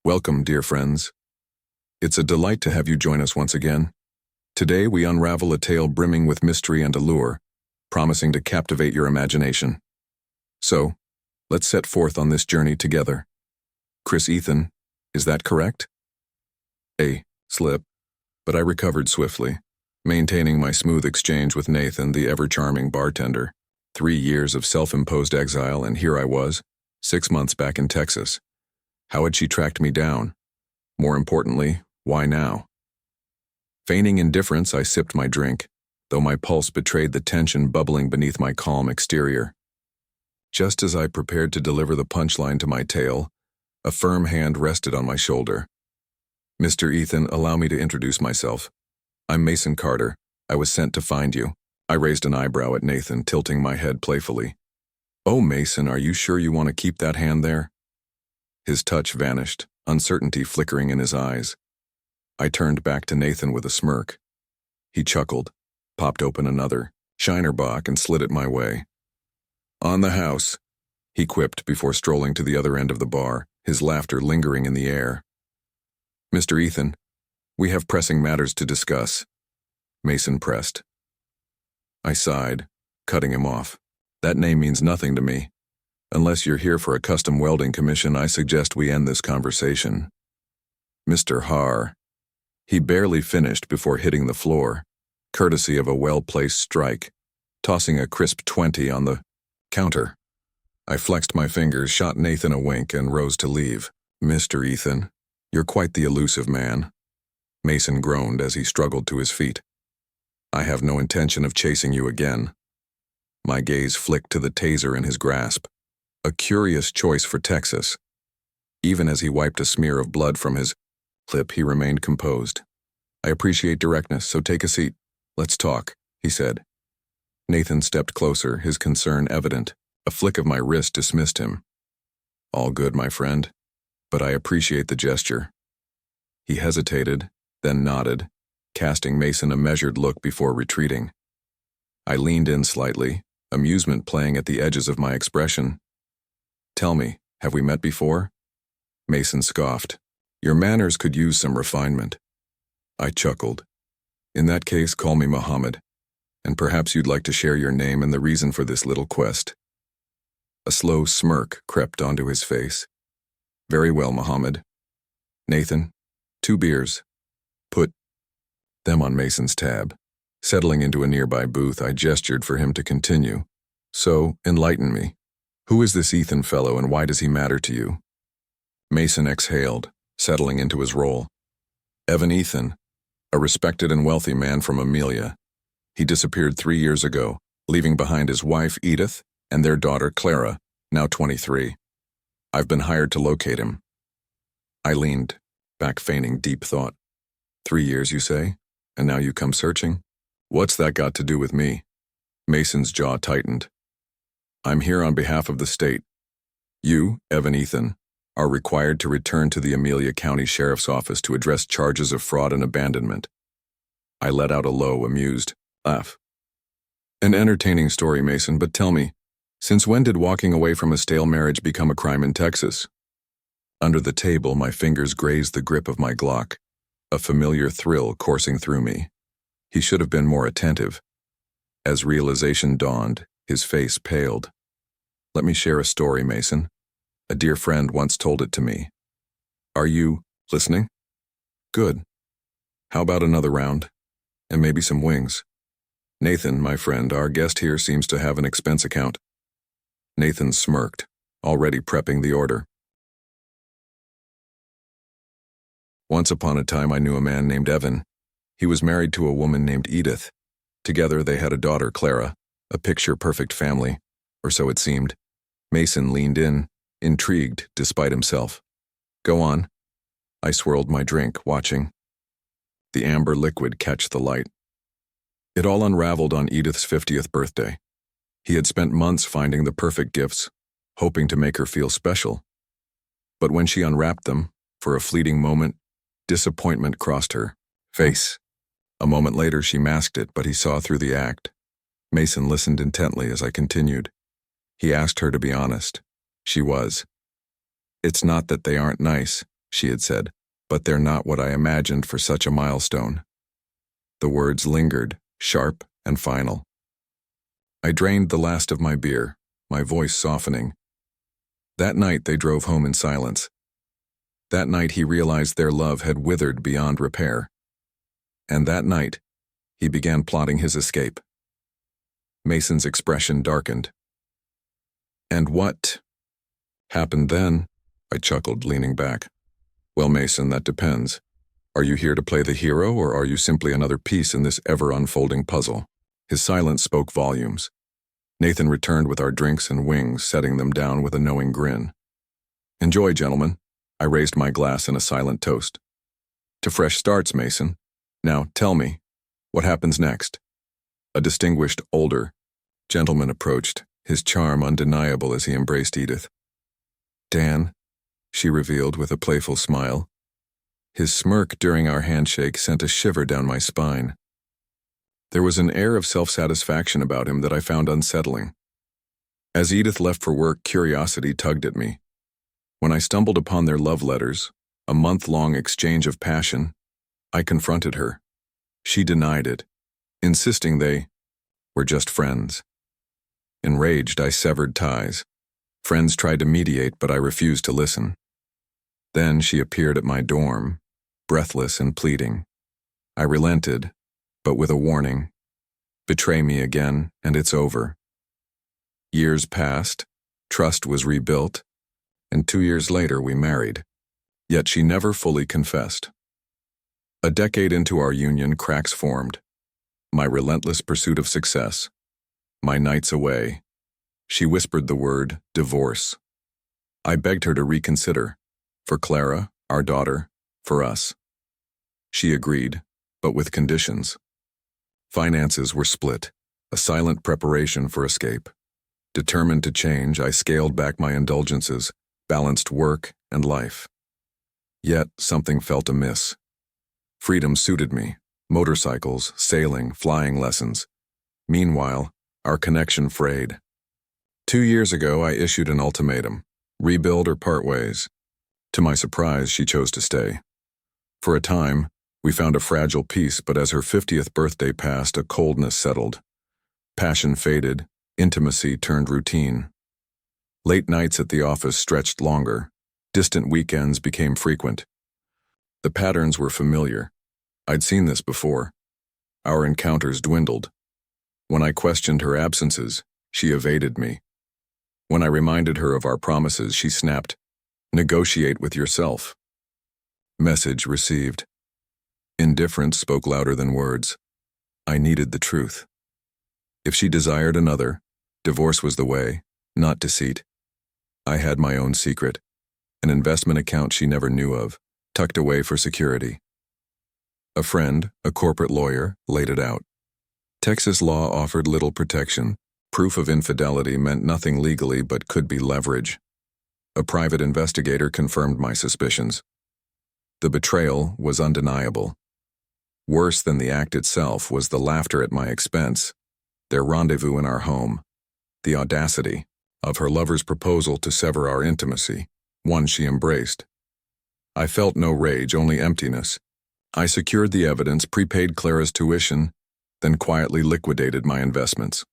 Welcome, dear friends. It's a delight to have you join us once again. Today we unravel a tale brimming with mystery and allure, promising to captivate your imagination. So, let's set forth on this journey together. Chris Ethan, is that correct? A slip, but I recovered swiftly, maintaining my smooth exchange with Nathan, the ever-charming bartender. 3 years of self-imposed exile, and here I was, 6 months back in Texas. How had she tracked me down? More importantly, why now? Feigning indifference, I sipped my drink, though my pulse betrayed the tension bubbling beneath my calm exterior. Just as I prepared to deliver the punchline to my tale, a firm hand rested on my shoulder. Mr. Ethan, allow me to introduce myself. I'm Mason Carter. I was sent to find you. I raised an eyebrow at Nathan, tilting my head playfully. Oh, Mason, are you sure you want to keep that hand there? His touch vanished, uncertainty flickering in his eyes. I turned back to Nathan with a smirk. He chuckled, popped open another Shiner Bock and slid it my way. On the house, he quipped before strolling to the other end of the bar, his laughter lingering in the air. Mr. Ethan, we have pressing matters to discuss. Mason pressed. I sighed, cutting him off. That name means nothing to me. Unless you're here for a custom welding commission, I suggest we end this conversation. Mr. Haar. He barely finished before hitting the floor, courtesy of a well-placed strike, tossing a crisp 20 on the counter. I flexed my fingers, shot Nathan a wink, and rose to leave. Mr. Ethan, you're quite the elusive man. Mason groaned as he struggled to his feet. I have no intention of chasing you again. My gaze flicked to the taser in his grasp. A curious choice for Texas. Even as he wiped a smear of blood from his lip, he remained composed. I appreciate directness, so take a seat. Let's talk, he said. Nathan stepped closer, his concern evident. A flick of my wrist dismissed him. All good, my friend, but I appreciate the gesture. He hesitated, then nodded, casting Mason a measured look before retreating. I leaned in slightly, amusement playing at the edges of my expression. Tell me, have we met before? Mason scoffed. Your manners could use some refinement. I chuckled. In that case, call me Muhammad, and perhaps you'd like to share your name and the reason for this little quest. A slow smirk crept onto his face. Very well, Muhammad. Nathan, 2 beers. Put them on Mason's tab. Settling into a nearby booth, I gestured for him to continue. So, enlighten me. Who is this Ethan fellow and why does he matter to you? Mason exhaled, settling into his role. Evan Ethan, a respected and wealthy man from Amelia. He disappeared 3 years ago, leaving behind his wife, Edith, and their daughter, Clara, now 23. I've been hired to locate him. I leaned, back feigning deep thought. 3 years, you say? And now you come searching? What's that got to do with me? Mason's jaw tightened. I'm here on behalf of the state. You, Evan Ethan, are required to return to the Amelia County Sheriff's Office to address charges of fraud and abandonment. I let out a low, amused laugh. An entertaining story, Mason, but tell me, since when did walking away from a stale marriage become a crime in Texas? Under the table, my fingers grazed the grip of my Glock, a familiar thrill coursing through me. He should have been more attentive. As realization dawned, his face paled. Let me share a story, Mason. A dear friend once told it to me. Are you listening? Good. How about another round? And maybe some wings. Nathan, my friend, our guest here seems to have an expense account. Nathan smirked, already prepping the order. Once upon a time, I knew a man named Evan. He was married to a woman named Edith. Together, they had a daughter, Clara, a picture-perfect family, or so it seemed. Mason leaned in, intrigued despite himself. Go on. I swirled my drink, watching the amber liquid catch the light. It all unraveled on Edith's 50th birthday. He had spent months finding the perfect gifts, hoping to make her feel special. But when she unwrapped them, for a fleeting moment, disappointment crossed her face. A moment later, she masked it, but he saw through the act. Mason listened intently as I continued. He asked her to be honest. She was. It's not that they aren't nice, she had said, but they're not what I imagined for such a milestone. The words lingered, sharp and final. I drained the last of my beer, my voice softening. That night they drove home in silence. That night he realized their love had withered beyond repair. And that night, he began plotting his escape. Mason's expression darkened. "And what happened then?" I chuckled, leaning back. "Well, Mason, that depends. Are you here to play the hero, or are you simply another piece in this ever-unfolding puzzle?" His silence spoke volumes. Nathan returned with our drinks and wings, setting them down with a knowing grin. "Enjoy, gentlemen." I raised my glass in a silent toast. "To fresh starts, Mason. Now, tell me, what happens next?" A distinguished, older gentleman approached, his charm undeniable as he embraced Edith. "Dan," she revealed with a playful smile. His smirk during our handshake sent a shiver down my spine. There was an air of self-satisfaction about him that I found unsettling. As Edith left for work, curiosity tugged at me. When I stumbled upon their love letters, a month-long exchange of passion, I confronted her. She denied it, insisting they were just friends. Enraged, I severed ties. Friends tried to mediate, but I refused to listen. Then she appeared at my dorm, breathless and pleading. I relented, but with a warning. Betray me again, and it's over. Years passed, trust was rebuilt, and 2 years later we married. Yet she never fully confessed. A decade into our union, cracks formed. My relentless pursuit of success. My nights away. She whispered the word, divorce. I begged her to reconsider. For Clara, our daughter, for us. She agreed, but with conditions. Finances were split, a silent preparation for escape. Determined to change, I scaled back my indulgences, balanced work and life. Yet something felt amiss. Freedom suited me, motorcycles, sailing, flying lessons. Meanwhile, our connection frayed. 2 years ago, I issued an ultimatum, rebuild or part ways. To my surprise, she chose to stay. For a time, we found a fragile peace, but as her 50th birthday passed, a coldness settled. Passion faded, intimacy turned routine. Late nights at the office stretched longer. Distant weekends became frequent. The patterns were familiar. I'd seen this before. Our encounters dwindled. When I questioned her absences, she evaded me. When I reminded her of our promises, she snapped, "Negotiate with yourself." Message received. Indifference spoke louder than words. I needed the truth. If she desired another, divorce was the way, not deceit. I had my own secret, an investment account she never knew of, tucked away for security. A friend, a corporate lawyer, laid it out. Texas law offered little protection. Proof of infidelity meant nothing legally but could be leverage. A private investigator confirmed my suspicions. The betrayal was undeniable. Worse than the act itself was the laughter at my expense, their rendezvous in our home, the audacity of her lover's proposal to sever our intimacy, one she embraced. I felt no rage, only emptiness. I secured the evidence, prepaid Clara's tuition, then quietly liquidated my investments.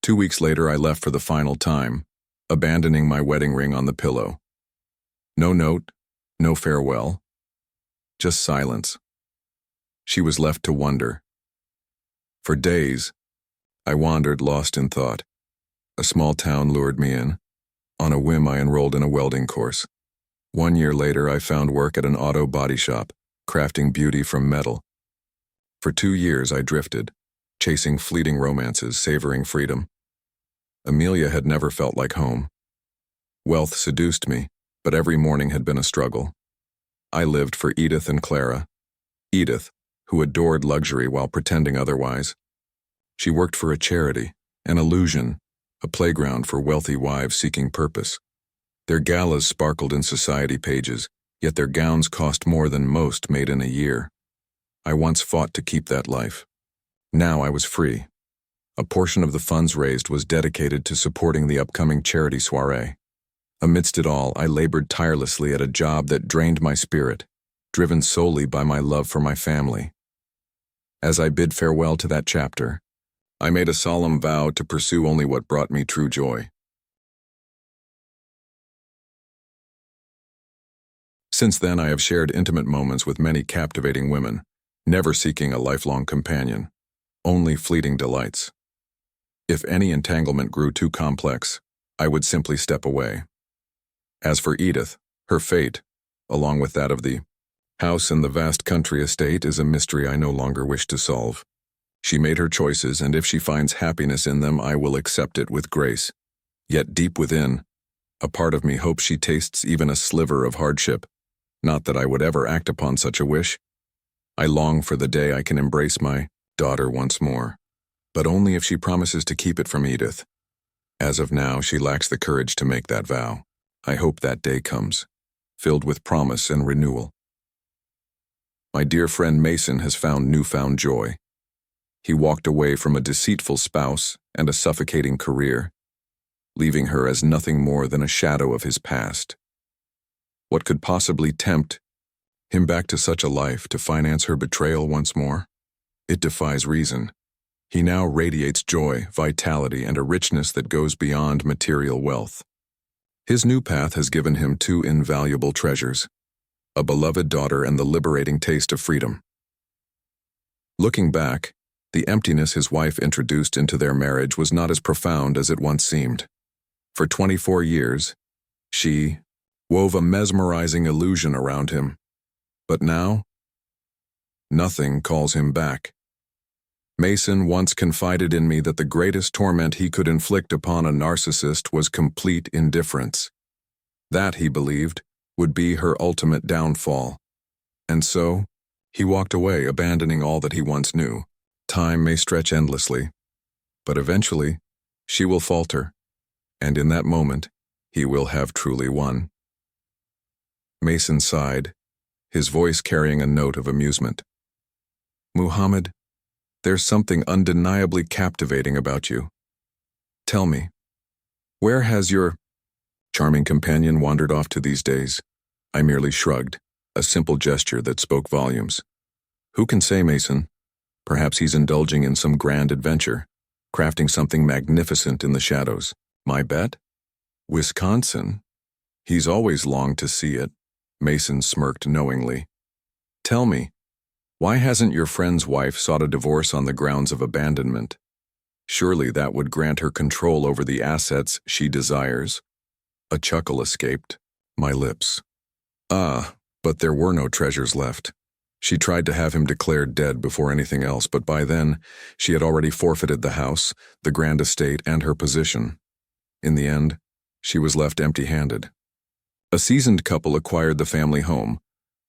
2 weeks later, I left for the final time, abandoning my wedding ring on the pillow. No note, no farewell, just silence. She was left to wonder. For days, I wandered, lost in thought. A small town lured me in. On a whim, I enrolled in a welding course. 1 year later, I found work at an auto body shop, crafting beauty from metal. For 2 years, I drifted, chasing fleeting romances, savoring freedom. Amelia had never felt like home. Wealth seduced me, but every morning had been a struggle. I lived for Edith and Clara. Edith, who adored luxury while pretending otherwise. She worked for a charity, an illusion, a playground for wealthy wives seeking purpose. Their galas sparkled in society pages, yet their gowns cost more than most made in a year. I once fought to keep that life. Now I was free. A portion of the funds raised was dedicated to supporting the upcoming charity soiree. Amidst it all, I labored tirelessly at a job that drained my spirit, driven solely by my love for my family. As I bid farewell to that chapter, I made a solemn vow to pursue only what brought me true joy. Since then, I have shared intimate moments with many captivating women, never seeking a lifelong companion, only fleeting delights. If any entanglement grew too complex, I would simply step away. As for Edith, her fate, along with that of the house and the vast country estate, is a mystery I no longer wish to solve. She made her choices, and if she finds happiness in them, I will accept it with grace. Yet deep within, a part of me hopes she tastes even a sliver of hardship. Not that I would ever act upon such a wish. I long for the day I can embrace my daughter once more, but only if she promises to keep it from Edith. As of now, she lacks the courage to make that vow. I hope that day comes, filled with promise and renewal. My dear friend Mason has found newfound joy. He walked away from a deceitful spouse and a suffocating career, leaving her as nothing more than a shadow of his past. What could possibly tempt him back to such a life to finance her betrayal once more? It defies reason. He now radiates joy, vitality, and a richness that goes beyond material wealth. His new path has given him two invaluable treasures: a beloved daughter and the liberating taste of freedom. Looking back, the emptiness his wife introduced into their marriage was not as profound as it once seemed. For 24 years, she wove a mesmerizing illusion around him. But now, nothing calls him back. Mason once confided in me that the greatest torment he could inflict upon a narcissist was complete indifference. That, he believed, would be her ultimate downfall. And so, he walked away, abandoning all that he once knew. Time may stretch endlessly, but eventually, she will falter, and in that moment, he will have truly won. Mason sighed, his voice carrying a note of amusement. Muhammad, there's something undeniably captivating about you. Tell me, where has your charming companion wandered off to these days? I merely shrugged, a simple gesture that spoke volumes. Who can say, Mason? Perhaps he's indulging in some grand adventure, crafting something magnificent in the shadows. My bet? Wisconsin? He's always longed to see it. Mason smirked knowingly. Tell me, why hasn't your friend's wife sought a divorce on the grounds of abandonment? Surely that would grant her control over the assets she desires. A chuckle escaped my lips. But there were no treasures left. She tried to have him declared dead before anything else, but by then, she had already forfeited the house, the grand estate, and her position. In the end, she was left empty-handed. A seasoned couple acquired the family home,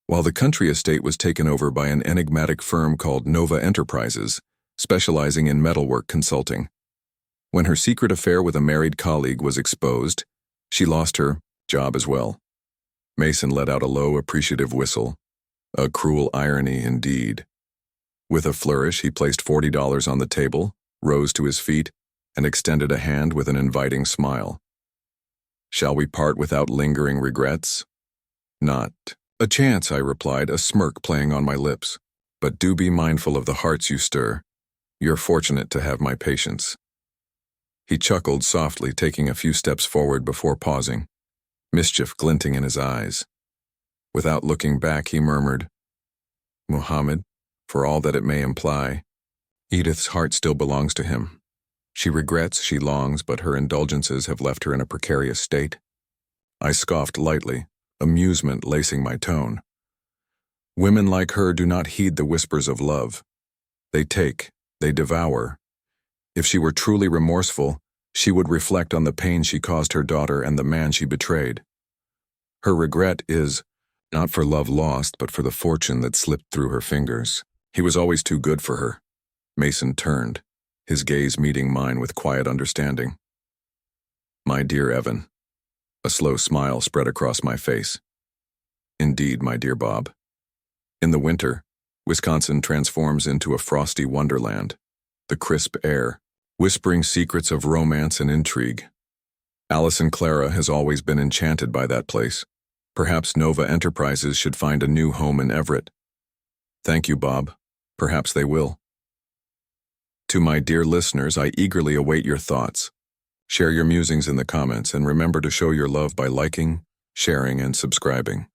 while the country estate was taken over by an enigmatic firm called Nova Enterprises, specializing in metalwork consulting. When her secret affair with a married colleague was exposed, she lost her job as well. Mason let out a low, appreciative whistle. A cruel irony indeed. With a flourish, he placed $40 on the table, rose to his feet, and extended a hand with an inviting smile. Shall we part without lingering regrets? Not a chance, I replied, a smirk playing on my lips. But do be mindful of the hearts you stir. You're fortunate to have my patience. He chuckled softly, taking a few steps forward before pausing, mischief glinting in his eyes. Without looking back, he murmured, Muhammad, for all that it may imply, Edith's heart still belongs to him. She regrets, she longs, but her indulgences have left her in a precarious state. I scoffed lightly, amusement lacing my tone. Women like her do not heed the whispers of love. They take, they devour. If she were truly remorseful, she would reflect on the pain she caused her daughter and the man she betrayed. Her regret is not for love lost, but for the fortune that slipped through her fingers. He was always too good for her. Mason turned, his gaze meeting mine with quiet understanding. My dear Evan. A slow smile spread across my face. Indeed, my dear Bob. In the winter, Wisconsin transforms into a frosty wonderland, the crisp air, whispering secrets of romance and intrigue. Alice and Clara has always been enchanted by that place. Perhaps Nova Enterprises should find a new home in Everett. Thank you, Bob. Perhaps they will. To my dear listeners, I eagerly await your thoughts. Share your musings in the comments and remember to show your love by liking, sharing, and subscribing.